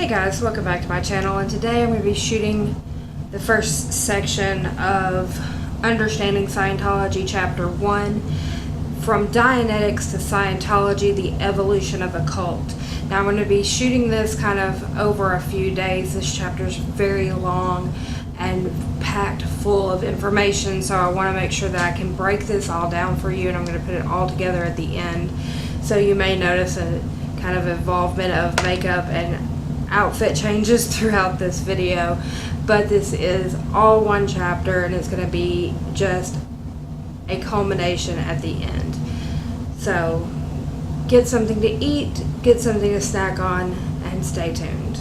Hey guys, welcome back to my channel, and today I'm going to be shooting the first section of Understanding Scientology Chapter 1, From Dianetics to Scientology, the Evolution of a Cult. Now I'm going to be shooting this kind of over a few days. This chapter is very long and packed full of information, so I want to make sure that I can break this all down for you, and I'm going to put it all together at the end. So you may notice a kind of involvement of makeup and outfit changes throughout this video, but this is all one chapter and it's going to be just a culmination at the end. So get something to eat, get something to snack on, and stay tuned.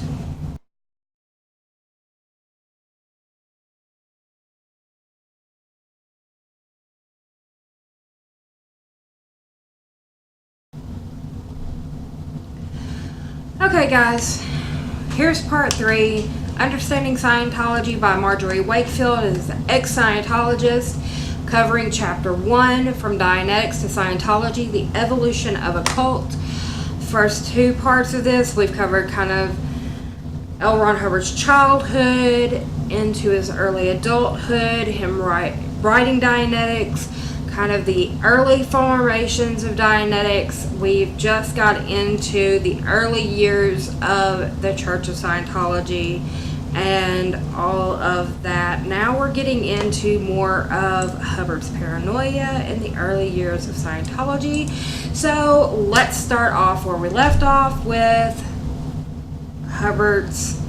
Okay guys, here's part 3, Understanding Scientology by Marjorie Wakefield, is an ex-Scientologist, covering chapter 1, From Dianetics to Scientology, the Evolution of a Cult. First two parts of this, we've covered kind of L. Ron Hubbard's childhood into his early adulthood, him writing Dianetics, kind of the early formations of Dianetics. We've just got into the early years of the Church of Scientology and all of that. Now we're getting into more of Hubbard's paranoia in the early years of Scientology. So let's start off where we left off with Hubbard's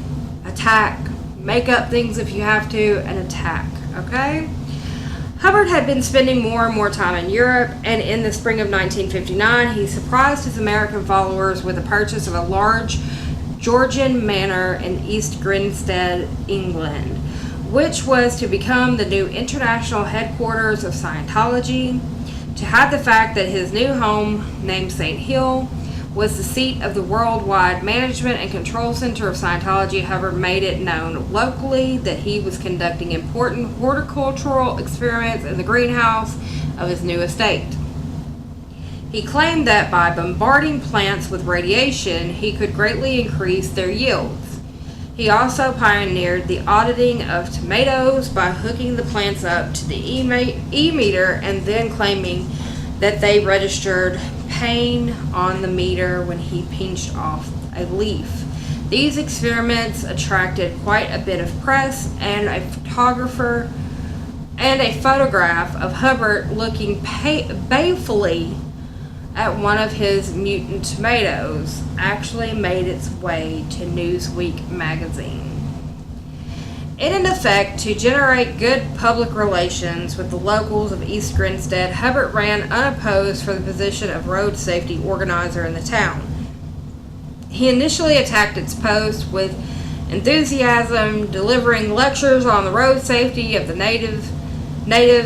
attack. Make up things if you have to, an attack, okay? Hubbard had been spending more and more time in Europe, and in the spring of 1959, he surprised his American followers with the purchase of a large Georgian manor in East Grinstead, England, which was to become the new international headquarters of Scientology. To hide the fact that his new home, named St. Hill, was the seat of the worldwide management and control center of Scientology, Hubbard made it known locally that he was conducting important horticultural experiments in the greenhouse of his new estate. He claimed that by bombarding plants with radiation, he could greatly increase their yields. He also pioneered the auditing of tomatoes by hooking the plants up to the E-meter and then claiming that they registered pain on the meter when he pinched off a leaf. These experiments attracted quite a bit of press, and a photograph of Hubbard looking balefully at one of his mutant tomatoes actually made its way to Newsweek magazine. In an effect to generate good public relations with the locals of East Grinstead, Hubbard ran unopposed for the position of road safety organizer in the town. He initially attacked its post with enthusiasm, delivering lectures on the road safety of the natives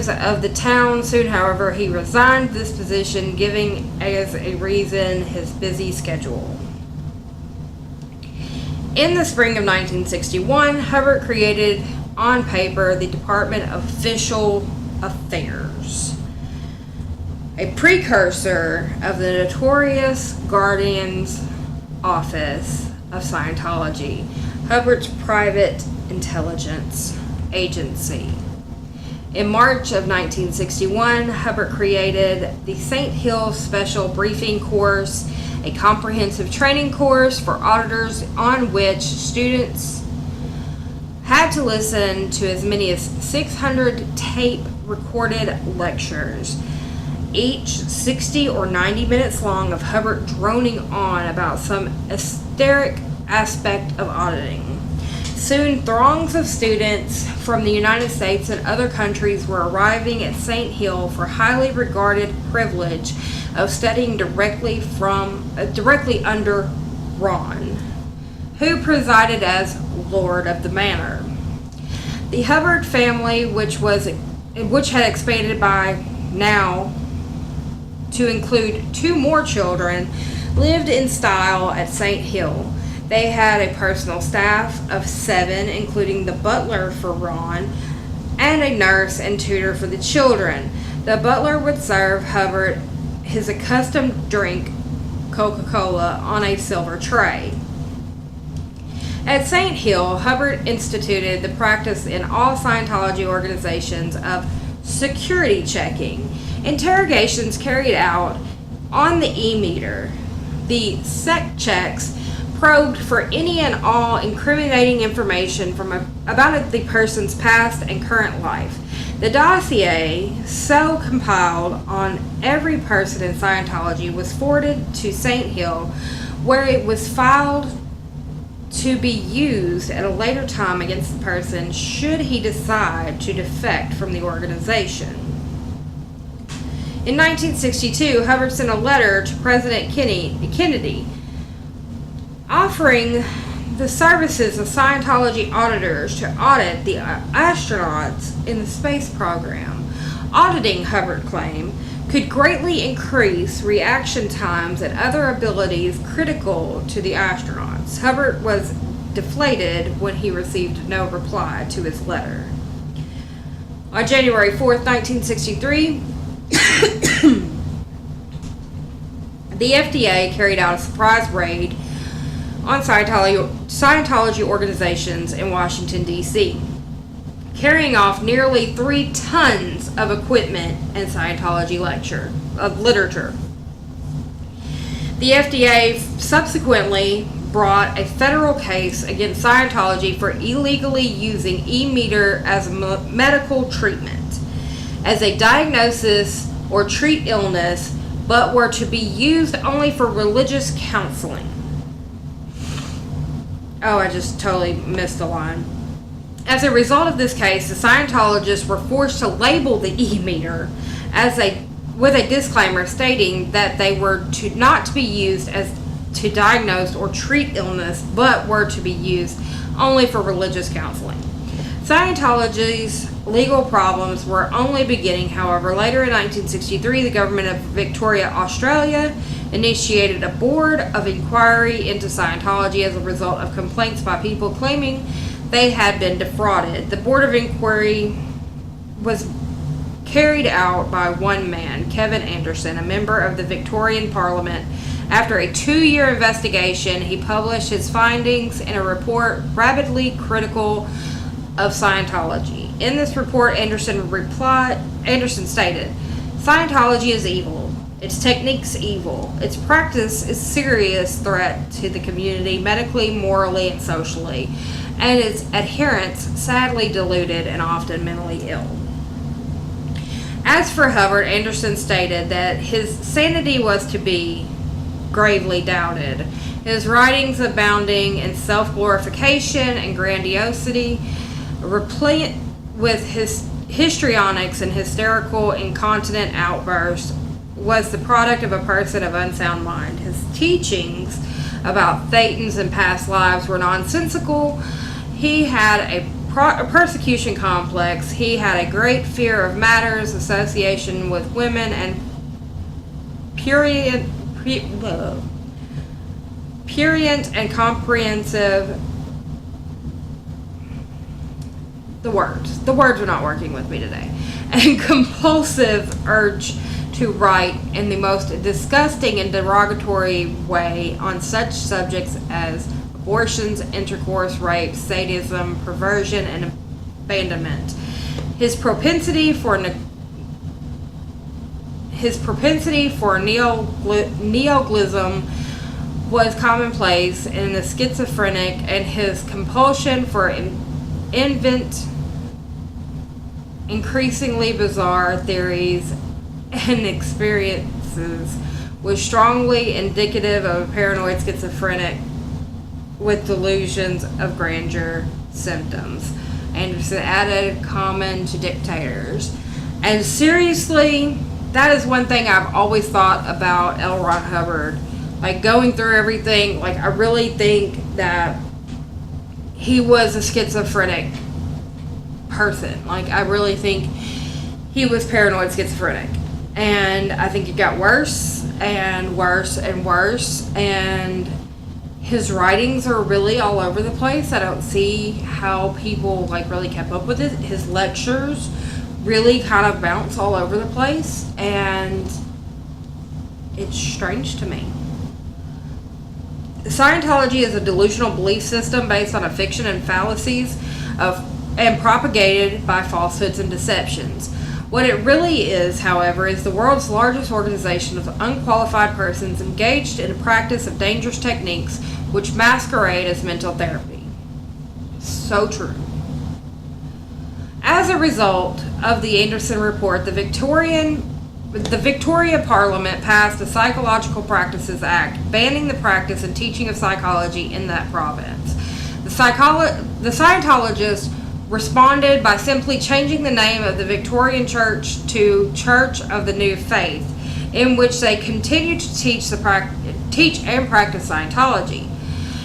of the town. Soon, however, he resigned this position, giving as a reason his busy schedule. In the spring of 1961, Hubbard created on paper the Department of Official Affairs, a precursor of the notorious Guardian's Office of Scientology, Hubbard's private intelligence agency. In March of 1961, Hubbard created the St. Hill Special Briefing Course, a comprehensive training course for auditors on which students had to listen to as many as 600 tape-recorded lectures, each 60 or 90 minutes long, of Hubbard droning on about some esoteric aspect of auditing. Soon, throngs of students from the United States and other countries were arriving at St. Hill for highly regarded privilege of studying directly under Ron, who presided as Lord of the Manor. The Hubbard family, which had expanded by now to include 2 more children, lived in style at St. Hill. They had a personal staff of 7, including the butler for Ron and a nurse and tutor for the children. The butler would serve Hubbard his accustomed drink, Coca-Cola, on a silver tray. At St. Hill, Hubbard instituted the practice in all Scientology organizations of security checking, interrogations carried out on the e-meter. The sec checks probed for any and all incriminating information about the person's past and current life. The dossier, so compiled on every person in Scientology, was forwarded to St. Hill, where it was filed to be used at a later time against the person should he decide to defect from the organization. In 1962, Hubbard sent a letter to President Kennedy offering the services of Scientology auditors to audit the astronauts in the space program. Auditing, Hubbard claimed, could greatly increase reaction times and other abilities critical to the astronauts. Hubbard was deflated when he received no reply to his letter. On January 4th, 1963, the FDA carried out a surprise raid on Scientology organizations in Washington, D.C., carrying off nearly 3 tons of equipment and Scientology literature. The FDA subsequently brought a federal case against Scientology for illegally using e-meter as medical treatment, as a diagnosis or treat illness, but were to be used only for religious counseling. Oh, I just totally missed a line. As a result of this case, the Scientologists were forced to label the e-meter with a disclaimer stating that they were not to be used as to diagnose or treat illness, but were to be used only for religious counseling. Scientology's legal problems were only beginning, however. Later in 1963, the government of Victoria, Australia, initiated a board of inquiry into Scientology as a result of complaints by people claiming they had been defrauded. The board of inquiry was carried out by one man, Kevin Anderson, a member of the Victorian Parliament. After a 2-year investigation, he published his findings in a report rabidly critical of Scientology. In this report, Anderson stated, "Scientology is evil. Its techniques evil. Its practice is serious threat to the community, medically, morally, and socially, and its adherents sadly deluded and often mentally ill." As for Hubbard, Anderson stated that his sanity was to be gravely doubted. His writings abounding in self-glorification and grandiosity, replete with his histrionics and hysterical, incontinent outbursts, was the product of a person of unsound mind. His teachings about thetans and past lives were nonsensical. He had a persecution complex. He had a great fear of matters, association with women, and prurient and comprehensive. The words are not working with me today. And compulsive urge to write in the most disgusting and derogatory way on such subjects as abortions, intercourse, rape, sadism, perversion, and abandonment. His propensity for neologism was commonplace in the schizophrenic, and his compulsion for invent increasingly bizarre theories and experiences was strongly indicative of a paranoid schizophrenic with delusions of grandeur symptoms. Anderson added, common to dictators. And seriously, that is one thing I've always thought about L. Ron Hubbard. Like, going through everything, like, I really think that he was a schizophrenic person. Like, I really think he was paranoid schizophrenic. And I think it got worse and worse and worse. And his writings are really all over the place. I don't see how people, like, really kept up with it. His lectures really kind of bounce all over the place. And it's strange to me. Scientology is a delusional belief system based on a fiction and fallacies and propagated by falsehoods and deceptions. What it really is, however, is the world's largest organization of unqualified persons engaged in a practice of dangerous techniques which masquerade as mental therapy. So true. As a result of the Anderson Report, the Victoria Parliament passed the Psychological Practices Act, banning the practice and teaching of psychology in that province. The Scientologists responded by simply changing the name of the Victorian Church to Church of the New Faith, in which they continued to teach and practice Scientology.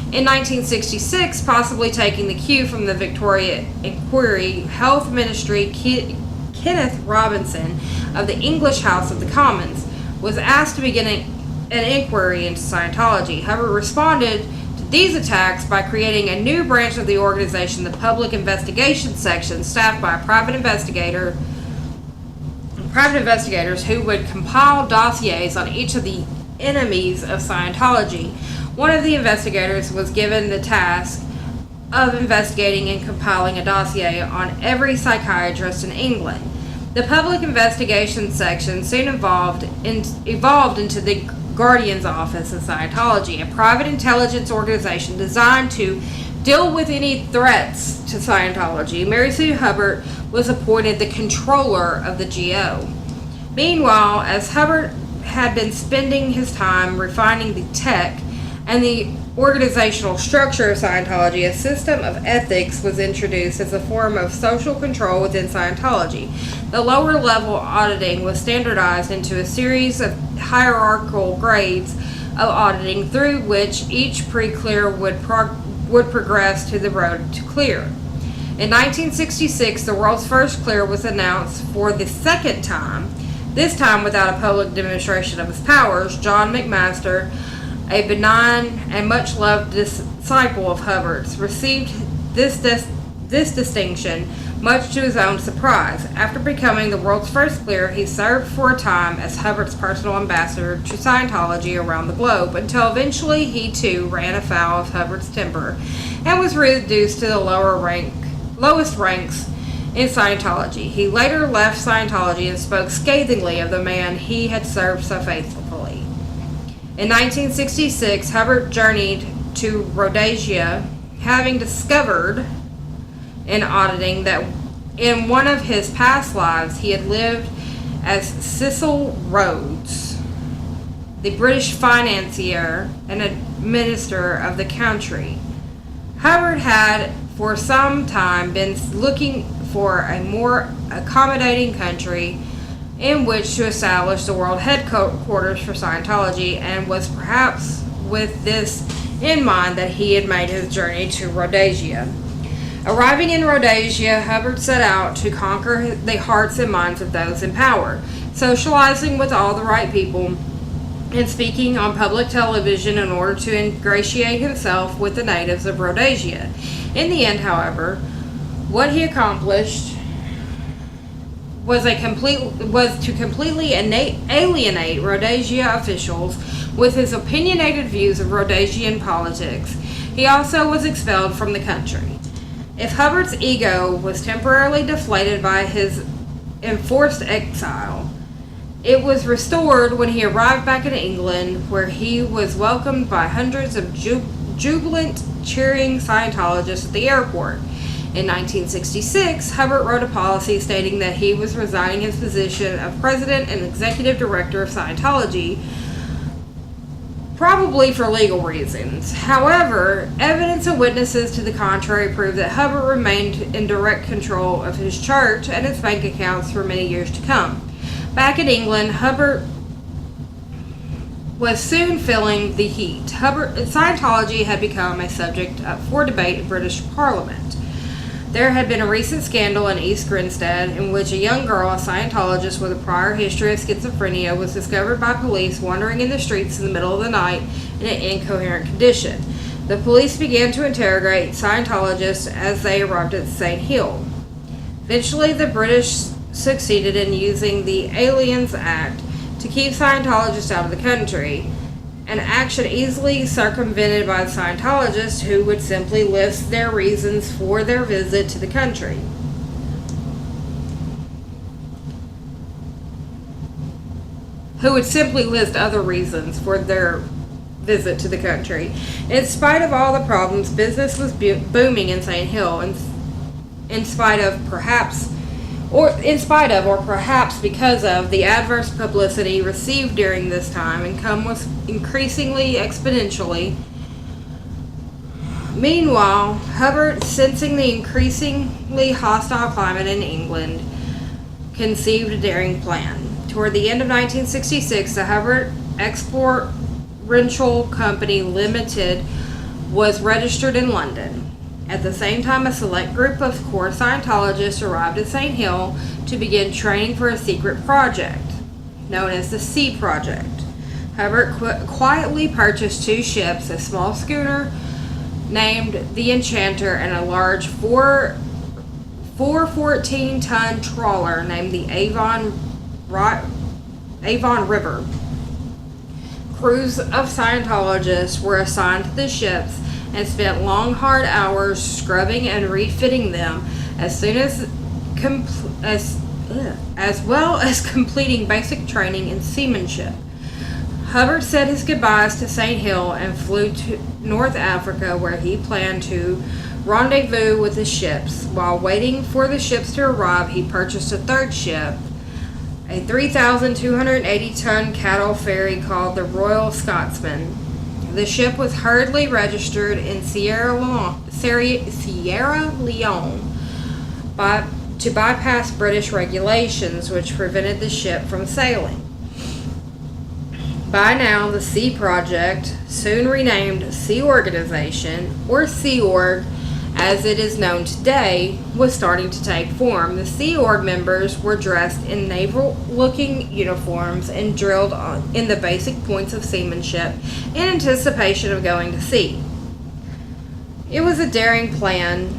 In 1966, possibly taking the cue from the Victoria Inquiry, Health Ministry Kenneth Robinson of the English House of the Commons was asked to begin an inquiry into Scientology. Hubbard responded to these attacks by creating a new branch of the organization, the Public Investigation Section, staffed by private investigators who would compile dossiers on each of the enemies of Scientology. One of the investigators was given the task of investigating and compiling a dossier on every psychiatrist in England. The Public Investigation Section soon evolved into the Guardian's Office of Scientology, a private intelligence organization designed to deal with any threats to Scientology. Mary Sue Hubbard was appointed the controller of the GO. Meanwhile, as Hubbard had been spending his time refining the tech and the organizational structure of Scientology, a system of ethics was introduced as a form of social control within Scientology. The lower level auditing was standardized into a series of hierarchical grades of auditing through which each pre-clear would progress to the road to clear. In 1966, the world's first clear was announced for the second time, this time without a public demonstration of his powers. John McMaster, a benign and much loved disciple of Hubbard's, received this distinction much to his own surprise. After becoming the world's first clear, he served for a time as Hubbard's personal ambassador to Scientology around the globe, until eventually he too ran afoul of Hubbard's temper and was reduced to the lowest ranks in Scientology. He later left Scientology and spoke scathingly of the man he had served so faithfully. In 1966, Hubbard journeyed to Rhodesia, having discovered in auditing that in one of his past lives he had lived as Cecil Rhodes, the British financier and administrator of the country. Hubbard had for some time been looking for a more accommodating country in which to establish the world headquarters for Scientology, and was perhaps with this in mind that he had made his journey to Rhodesia. Arriving in Rhodesia, Hubbard set out to conquer the hearts and minds of those in power, socializing with all the right people and speaking on public television in order to ingratiate himself with the natives of Rhodesia. In the end, however, what he accomplished was to completely alienate Rhodesia officials with his opinionated views of Rhodesian politics. He also was expelled from the country. If Hubbard's ego was temporarily deflated by his enforced exile, it was restored when he arrived back in England, where he was welcomed by hundreds of jubilant, cheering Scientologists at the airport. In 1966, Hubbard wrote a policy stating that he was resigning his position of president and executive director of Scientology, probably for legal reasons. However, evidence and witnesses to the contrary prove that Hubbard remained in direct control of his church and its bank accounts for many years to come. Back in England, Hubbard was soon feeling the heat. Scientology had become a subject for debate in British Parliament. There had been a recent scandal in East Grinstead in which a young girl, a Scientologist with a prior history of schizophrenia, was discovered by police wandering in the streets in the middle of the night in an incoherent condition. The police began to interrogate Scientologists as they arrived at St. Hill. Eventually, the British succeeded in using the Aliens Act to keep Scientologists out of the country. an action easily circumvented by the Scientologists, who would simply list their reasons for their visit to the country. Who would simply list other reasons for their visit to the country. In spite of all the problems, business was booming in St. Hill, and in spite of or perhaps because of the adverse publicity received during this time, income was increasingly exponentially. Meanwhile, Hubbard, sensing the increasingly hostile climate in England, conceived a daring plan. Toward the end of 1966, the Hubbard Export Rental Company Limited was registered in London. At the same time, a select group of core Scientologists arrived at St. Hill to begin training for a secret project known as the Sea Project. Hubbard quietly purchased 2 ships, a small schooner named the Enchanter and a large 14-ton trawler named the Avon River. Crews of Scientologists were assigned to the ships and spent long, hard hours scrubbing and refitting them, as well as completing basic training in seamanship. Hubbard said his goodbyes to St. Hill and flew to North Africa, where he planned to rendezvous with the ships. While waiting for the ships to arrive, he purchased a 3rd ship, a 3,280-ton cattle ferry called the Royal Scotsman. The ship was hurriedly registered in Sierra Leone to bypass British regulations, which prevented the ship from sailing. By now, the Sea Project, soon renamed Sea Organization, or Sea Org, as it is known today, was starting to take form. The Sea Org members were dressed in naval-looking uniforms and drilled in the basic points of seamanship in anticipation of going to sea. It was a daring plan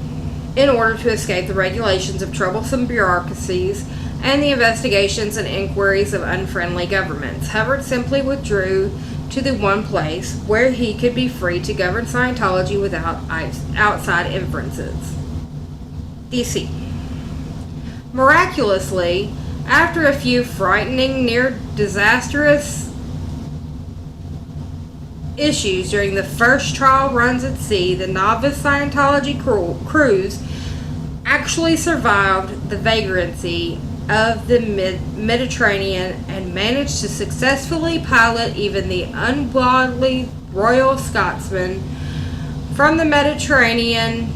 in order to escape the regulations of troublesome bureaucracies and the investigations and inquiries of unfriendly governments. Hubbard simply withdrew to the one place where he could be free to govern Scientology without outside influences. DC. Miraculously, after a few frightening, near disastrous issues during the first trial runs at sea, the novice Scientology crews actually survived the vagrancy of the Mediterranean and managed to successfully pilot even the ungodly Royal Scotsman from one Mediterranean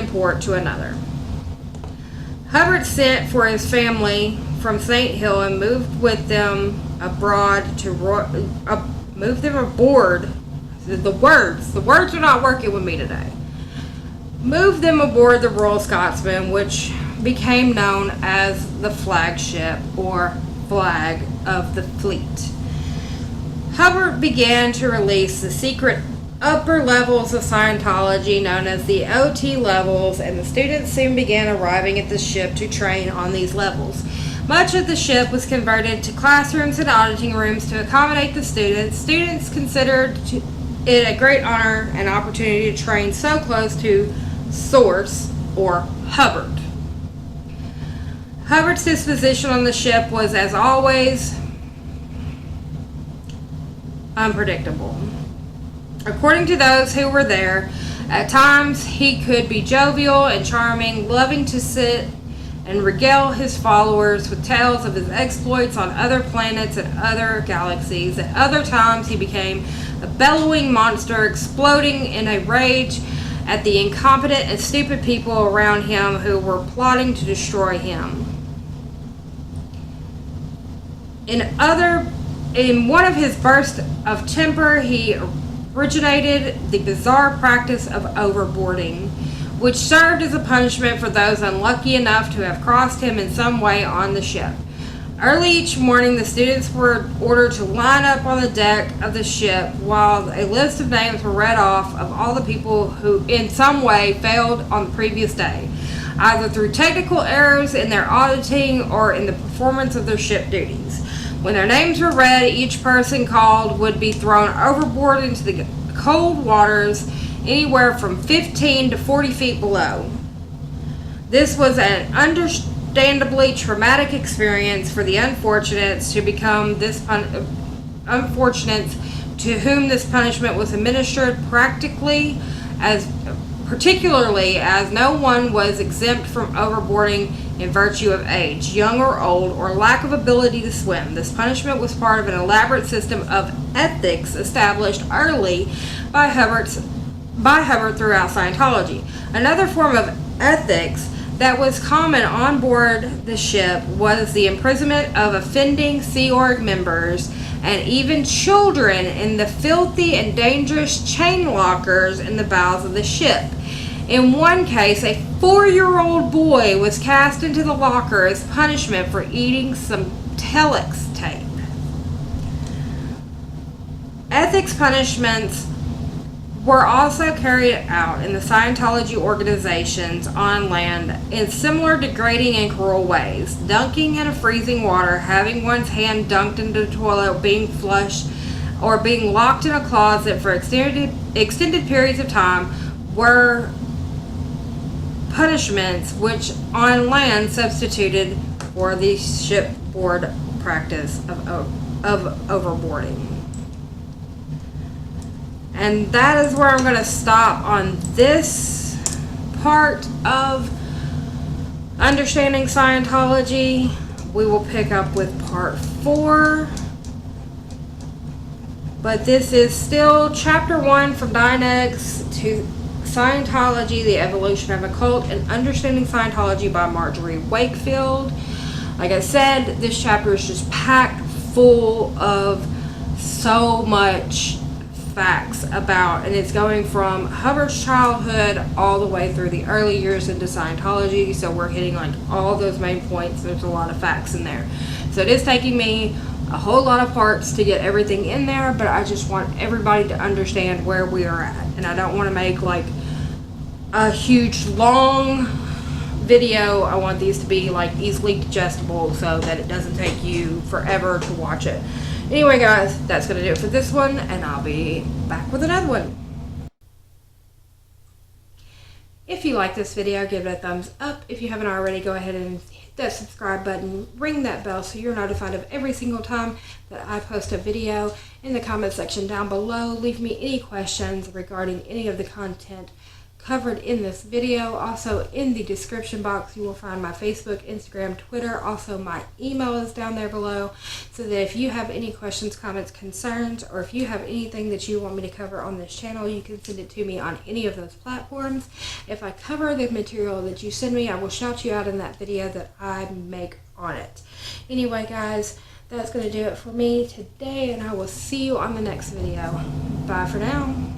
port to another. Hubbard sent for his family from St. Hill and moved them aboard. The words are not working with me today. Moved them aboard the Royal Scotsman, which became known as the flagship or flag of the fleet. Hubbard began to release the secret upper levels of Scientology known as the OT levels, and the students soon began arriving at the ship to train on these levels. Much of the ship was converted to classrooms and auditing rooms to accommodate the students. Students considered it a great honor and opportunity to train so close to Source or Hubbard. Hubbard's disposition on the ship was, as always, unpredictable. According to those who were there, at times he could be jovial and charming, loving to sit and regale his followers with tales of his exploits on other planets and other galaxies. At other times he became a bellowing monster, exploding in a rage at the incompetent and stupid people around him who were plotting to destroy him. In one of his bursts of temper, he originated the bizarre practice of overboarding, which served as a punishment for those unlucky enough to have crossed him in some way on the ship. Early each morning, the students were ordered to line up on the deck of the ship while a list of names were read off of all the people who in some way failed on the previous day, either through technical errors in their auditing or in the performance of their ship duties. When their names were read, each person called would be thrown overboard into the cold waters anywhere from 15 to 40 feet below. This was an understandably traumatic experience for the unfortunates to become this unfortunates to whom this punishment was administered particularly as no one was exempt from overboarding in virtue of age, young or old, or lack of ability to swim. This punishment was part of an elaborate system of ethics established early by Hubbard throughout Scientology. Another form of ethics that was common on board the ship was the imprisonment of offending Sea Org members and even children in the filthy and dangerous chain lockers in the bows of the ship. In one case, a 4-year-old boy was cast into the locker as punishment for eating some telex tape. Ethics punishments were also carried out in the Scientology organizations on land in similar degrading and cruel ways. Dunking in a freezing water, having one's hand dunked into the toilet, being flushed, or being locked in a closet for extended periods of time were punishments which on land substituted for the shipboard practice of overboarding. And that is where I'm going to stop on this part of understanding Scientology. We will pick up with part 4. But this is still chapter 1 from Dinex to Scientology, the Evolution of a Cult, and Understanding Scientology by Marjorie Wakefield. Like I said, this chapter is just packed full of so much facts about, and it's going from Hubbard's childhood all the way through the early years into Scientology. So we're hitting like all those main points. There's a lot of facts in there. So it is taking me a whole lot of parts to get everything in there, but I just want everybody to understand where we are at. And I don't want to make like a huge long video. I want these to be like easily digestible so that it doesn't take you forever to watch it. Anyway guys, that's going to do it for this one, and I'll be back with another one. If you like this video, give it a thumbs up. If you haven't already, go ahead and hit that subscribe button, ring that bell so you're notified of every single time that I post a video. In the comment section down below, leave me any questions regarding any of the content covered in this video. Also in the description box you will find my Facebook, Instagram, Twitter. Also my email is down there below, so that if you have any questions, comments, concerns, or if you have anything that you want me to cover on this channel, you can send it to me on any of those platforms. If I cover the material that you send me, I will shout you out in that video that I make on it. Anyway guys, that's going to do it for me today, and I will see you on the next video. Bye for now.